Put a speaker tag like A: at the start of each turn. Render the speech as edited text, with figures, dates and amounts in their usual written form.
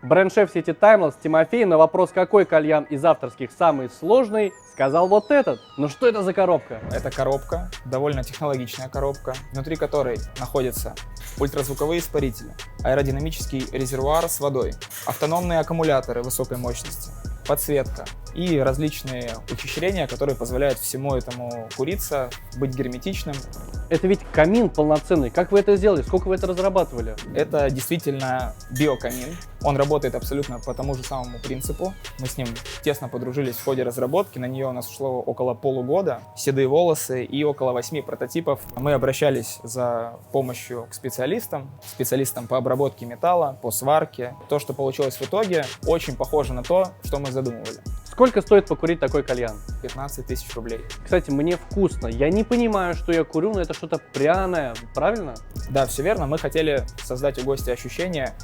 A: Бренд-шеф сети Timeless Тимофей на вопрос, какой кальян из авторских самый сложный, сказал вот этот. Ну что это за коробка?
B: Это коробка, довольно технологичная коробка, внутри которой находятся ультразвуковые испарители, аэродинамический резервуар с водой, автономные аккумуляторы высокой мощности, подсветка и различные ухищрения, которые позволяют всему этому куриться, быть герметичным.
A: Это ведь камин полноценный. Как вы это сделали? Сколько вы это разрабатывали?
B: Это действительно биокамин. Он работает абсолютно по тому же самому принципу. Мы с ним тесно подружились в ходе разработки. На нее у нас ушло около полугода. Седые волосы и около 8 прототипов. Мы обращались за помощью к специалистам по обработке металла, по сварке. То, что получилось в итоге, очень похоже на то, что мы задумывали.
A: Сколько стоит покурить такой кальян?
B: 15 000 рублей.
A: Кстати, мне вкусно. Я не понимаю, что я курю, но это что-то пряное, правильно?
B: Да, все верно. Мы хотели создать у гостя ощущение